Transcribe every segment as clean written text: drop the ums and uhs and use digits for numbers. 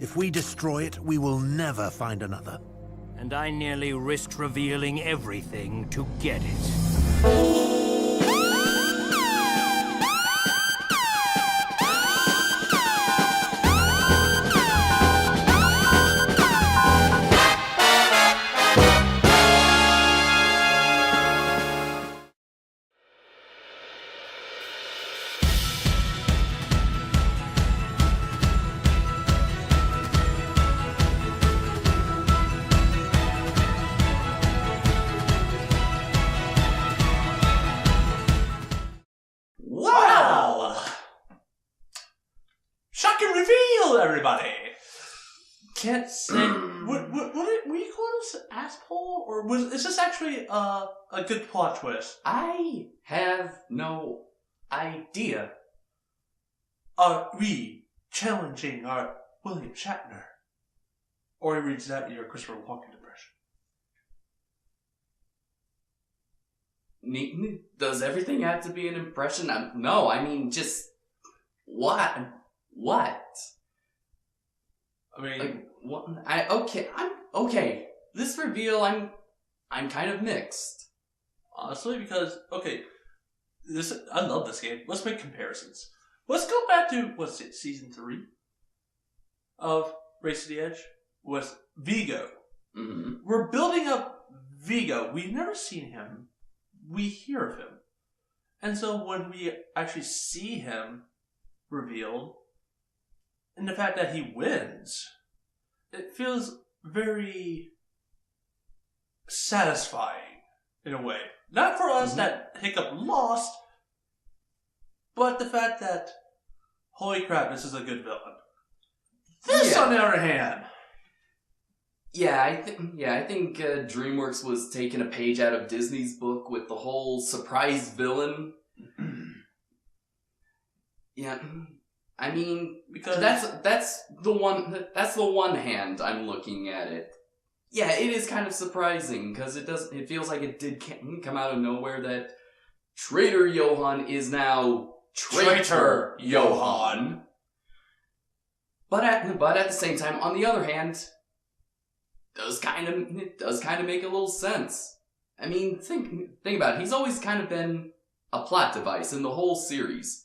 If we destroy it, we will never find another. And I nearly risked revealing everything to get it. Everybody can't say. Would you call this asshole, or is this actually a good plot twist? I have no idea. Are we challenging our William Shatner, or is that your Christopher Walken impression? Does everything have to be an impression? No, I mean just what? What? I mean, like, what? I'm okay. This reveal, I'm kind of mixed. Honestly, because I love this game. Let's make comparisons. Let's go back to season 3 of Race to the Edge with Vigo. Mm-hmm. We're building up Vigo. We've never seen him. We hear of him, and so when we actually see him revealed, and the fact that he wins, it feels very satisfying in a way. Not for us that Hiccup lost, but the fact that, holy crap, this is a good villain. This, on the other hand... I think DreamWorks was taking a page out of Disney's book with the whole surprise villain. Yeah... I mean, because that's the one hand I'm looking at it. Yeah, it is kind of surprising because it feels like it did come out of nowhere that Traitor Johann is now Traitor Johann. But at the same time, on the other hand, it does kind of make a little sense. I mean, think about it. He's always kind of been a plot device in the whole series.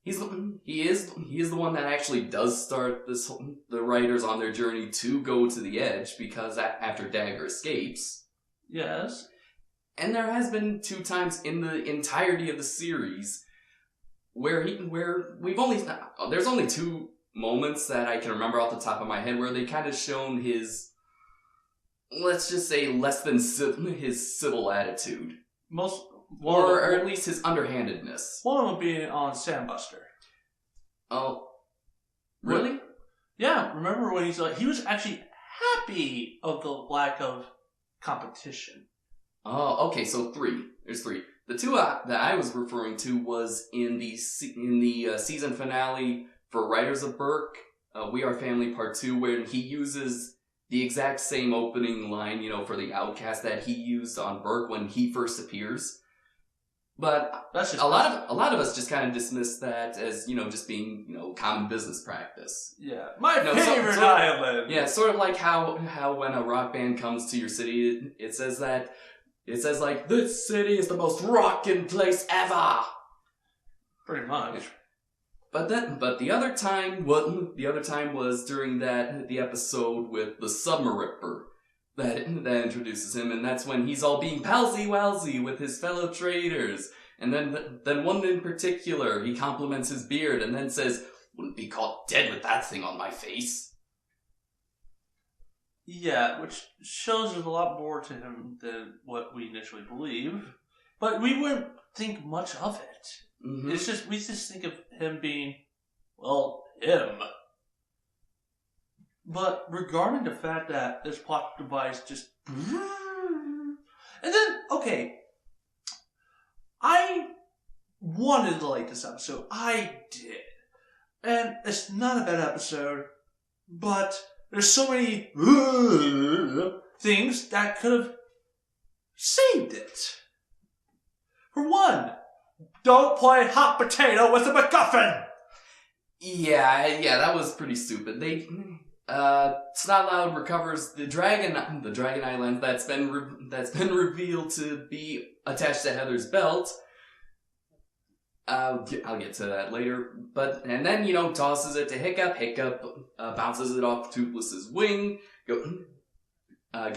He is the one that actually does start the writers on their journey to go to the edge, because after Dagger escapes. Yes. And there has been 2 times in the entirety of the series where there's only 2 moments that I can remember off the top of my head where they kind of shown his, let's just say, less than his civil attitude. Or at least his underhandedness. One of them being on Sandbuster. Oh. Really? Yeah, remember when he was actually happy of the lack of competition. Oh, okay, so 3. There's 3. The 2 that I was referring to was in the season finale for Riders of Berk, We Are Family Part 2, where he uses the exact same opening line, for the Outcast that he used on Berk when he first appears. But a lot of us just kind of dismiss that as, just being, common business practice. Yeah. My favorite island! Yeah, sort of like how when a rock band comes to your city, it says like, this city is the most rockin' place ever! Pretty much. But the other time was during the episode with the Submariner that introduces him, and that's when he's all being palsy-walsy with his fellow traders. And then one in particular, he compliments his beard and then says, "Wouldn't be caught dead with that thing on my face." Yeah, which shows there's a lot more to him than what we initially believe. But we wouldn't think much of it. Mm-hmm. We just think of him being, him. But regarding the fact that this plot device just... And then, I wanted to like this episode. I did. And it's not a bad episode, but there's so many things that could have saved it. For one, don't play hot potato with a MacGuffin! Yeah, that was pretty stupid. Snotloud recovers the dragon island that's been revealed to be attached to Heather's belt. I'll get to that later. And then, tosses it to Hiccup. Hiccup bounces it off Toothless's wing. Goes to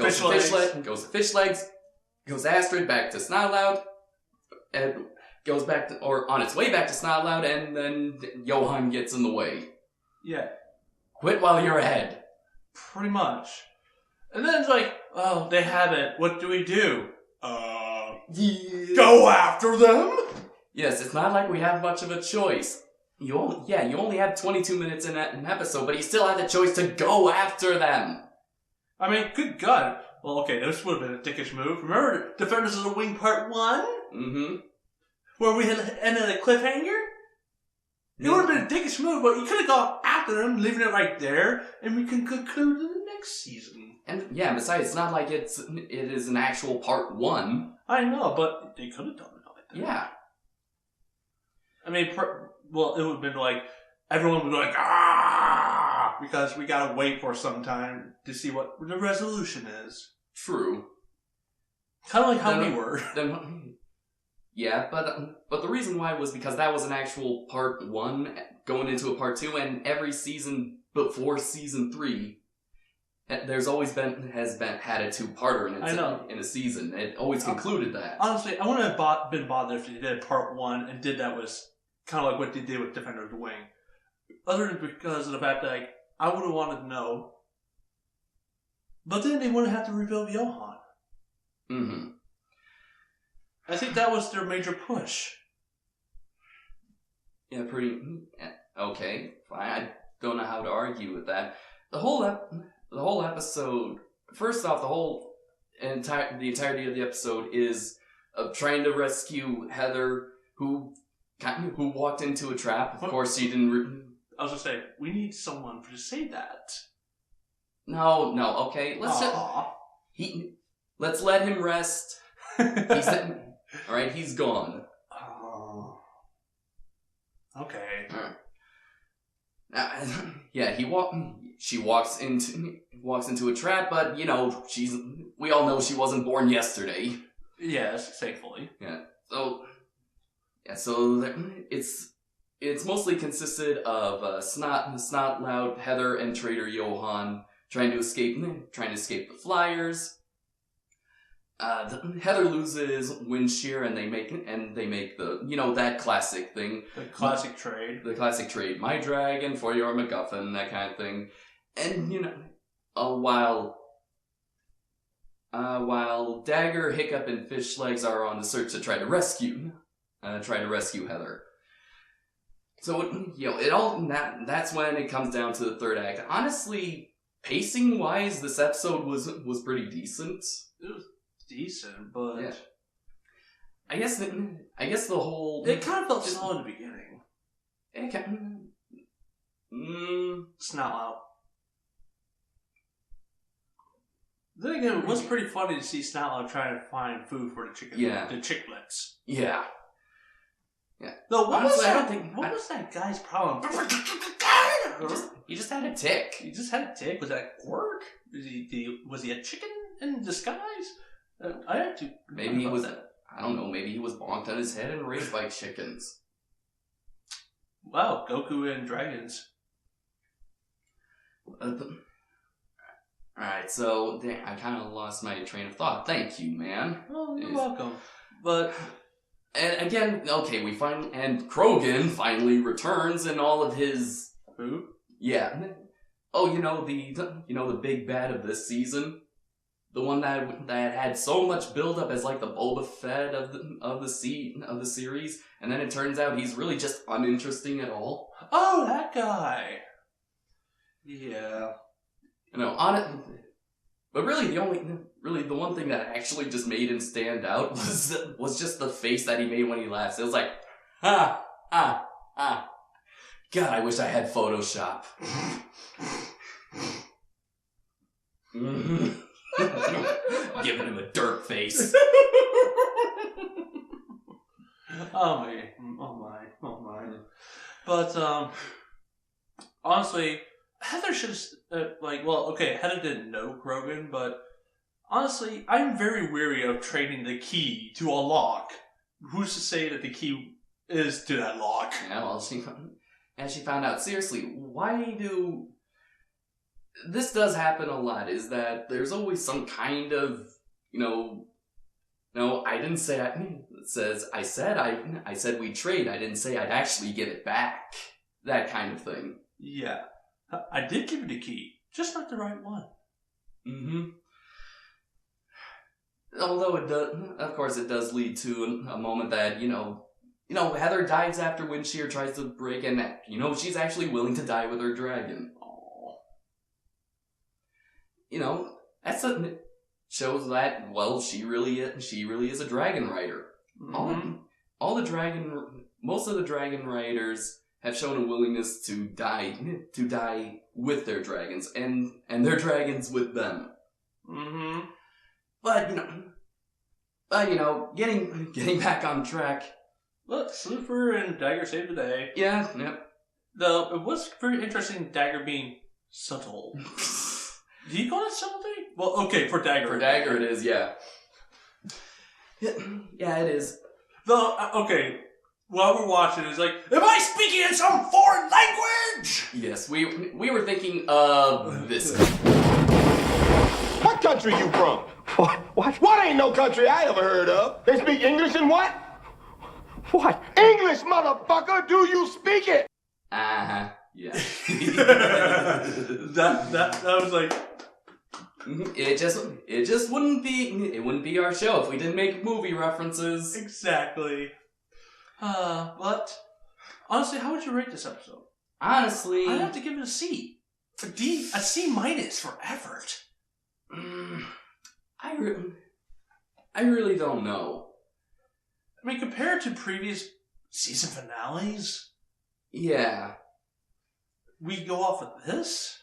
Fish Legs. Goes to Astrid, back to Snotloud. And goes back to, or on its way back to Snotloud, and then Johann gets in the way. Yeah. Quit while you're ahead. Pretty much. And then it's like, oh, they have it. What do we do? Go after them? Yes, it's not like we have much of a choice. You only have 22 minutes in an episode, but you still have the choice to go after them. I mean, good God. Well, okay, this would have been a dickish move. Remember Defenders of the Wing Part 1? Mm-hmm. Where we had ended a cliffhanger? It would have been a dickish move, but you could have gone after them, leaving it right there, and we can conclude in the next season. And yeah, besides, it's not like it is an actual Part 1. I know, but they could have done it like that. Yeah. I mean, it would have been like, everyone would be like, ah! Because we gotta wait for some time to see what the resolution is. True. Kind of like how we were. Yeah, but the reason why was because that was an actual Part 1 going into a Part 2, and every season before Season 3, there's always had a two-parter in a season. It always concluded that. Honestly, I wouldn't have been bothered if they did Part 1 and did that was kind of like what they did with Defender of the Wing. Other than because of the fact that I would have wanted to know. But then they wouldn't have to reveal Johann. Mm-hmm. I think that was their major push. Yeah, okay, fine. I don't know how to argue with that. The whole episode. First off, the entirety of the episode is of trying to rescue Heather, who walked into a trap. Of course, she didn't. I was gonna say we need someone to say that. No. Okay, let's let him rest. All right, he's gone. Oh. Okay. Yeah, she walks into a trap, but we all know she wasn't born yesterday. Yes, thankfully. Yeah. So it's mostly consisted of Snotloud, Heather, and Traitor Johann trying to escape the Flyers. Heather loses Windshear, and they make the that classic thing, the classic trade, my dragon for your MacGuffin, that kind of thing. And while Dagger, Hiccup, and Fish Legs are on the search to try to rescue Heather. So that's when it comes down to the third act. Honestly, pacing wise, this episode was pretty decent. It was decent, but yeah. I guess the whole it kind of felt slow in the beginning. It kind Snotloud. Then again, it was pretty funny to see Snotloud trying to find food for the chicken. Yeah. The chicklets. Yeah. No, what Honestly, was that guy's problem? He just had a tick. He just had a tick. Was that a quirk? Was he a chicken in disguise? Maybe he was. I don't know. Maybe he was bonked on his head and raised by chickens. Wow, Goku and dragons. Alright, so I kind of lost my train of thought. Thank you, man. Oh, you're welcome. But and again, okay, and Krogan finally returns in all of his food. Yeah. Oh, the big bad of this season. The one that had so much build-up as like the Boba Fett of the series, and then it turns out he's really just uninteresting at all. Oh, that guy. Yeah. But really the one thing that actually just made him stand out was just the face that he made when he laughs. It was like, ha, ah, ah. God, I wish I had Photoshop. Giving him a dirt face. Oh my. But honestly, Heather should Heather didn't know Krogan, but honestly, I'm very weary of trading the key to a lock. Who's to say that the key is to that lock? Yeah, well, she found out. Seriously, why do... This does happen a lot, is that there's always some kind of, no, I didn't say it says, I said we'd trade, I didn't say I'd actually give it back. That kind of thing. Yeah. I did give you the key, just not the right one. Mm-hmm. Although it does, of course, it does lead to a moment that, Heather dives after when she tries to break in. She's actually willing to die with her dragon. That shows that, well, she really is a dragon rider. Mm-hmm. Most of the dragon riders have shown a willingness to die with their dragons, and their dragons with them. Mm-hmm. But getting back on track. Look, Slooper and Dagger saved the day. Yeah, yep. Though it was pretty interesting, Dagger being subtle. Do you call it subtlety? Well, okay, for Dagger. For Dagger it is, yeah. Yeah, it is. Though, okay, while we're watching, it's like, am I speaking in some foreign language? Yes, we were thinking of this. What country you from? What? What ain't no country I ever heard of? They speak English and what? What? English, motherfucker! Do you speak it? Uh-huh. Yeah. that was like... It just wouldn't be our show if we didn't make movie references. Exactly. But honestly, how would you rate this episode? Honestly, I'd have to give it a C. A C- for effort. I really don't know. I mean, compared to previous season finales, yeah, we go off of this.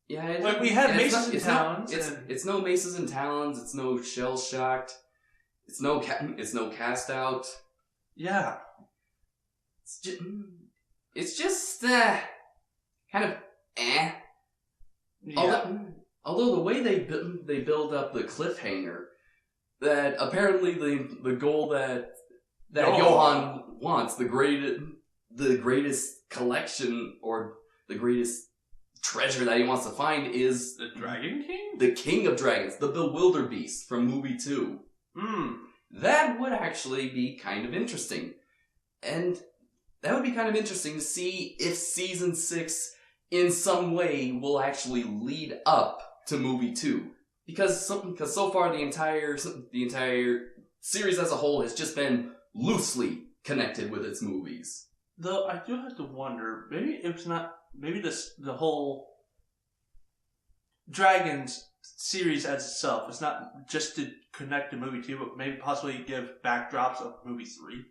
Yeah, we had Maces and Talons. It's no Maces and Talons. It's no Shell Shocked. It's no Cast Out. Yeah, it's just kind of eh. Yeah. Although the way they build up the cliffhanger, that apparently the goal that Johann wants, the greatest collection or the greatest treasure that he wants to find is the Dragon King, the King of Dragons, the Bewilderbeast from movie 2. That would actually be kind of interesting, and that would be kind of interesting to see if season 6 in some way will actually lead up to movie 2, because so far the entire series as a whole has just been loosely connected with its movies. Though I do have to wonder, maybe the whole Dragons series as itself is not just to connect to movie 2, but maybe possibly give backdrops of movie 3.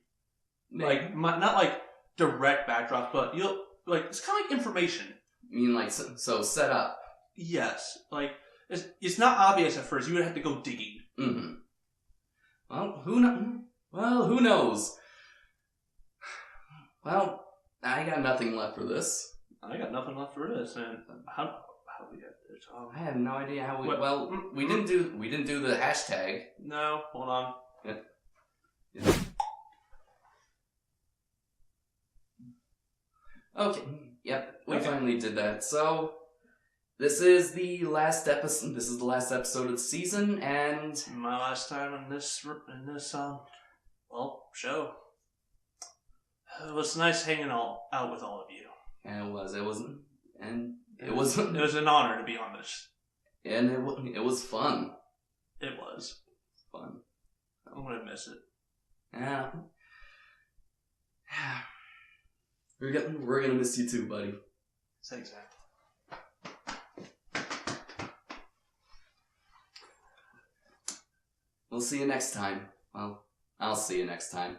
Like not like direct backdrops, but it's kind of like information. You mean like so set up? Yes, like it's not obvious at first. You would have to go digging. Mm-hmm. Well, who knows? Well, I got nothing left for this. I got nothing left for this, and how we get this? I have no idea how we. What? Well, we didn't do the hashtag. No, hold on. Yeah. Okay. Yep. We finally did that. So this is the last episode. This is the last episode of the season, and my last time in this show. It was nice hanging out with all of you. And it was an honor to be on this. And it was fun. It was fun. I'm gonna miss it. Yeah. We're gonna miss you too, buddy. Thanks, man. We'll see you next time. Well, I'll see you next time.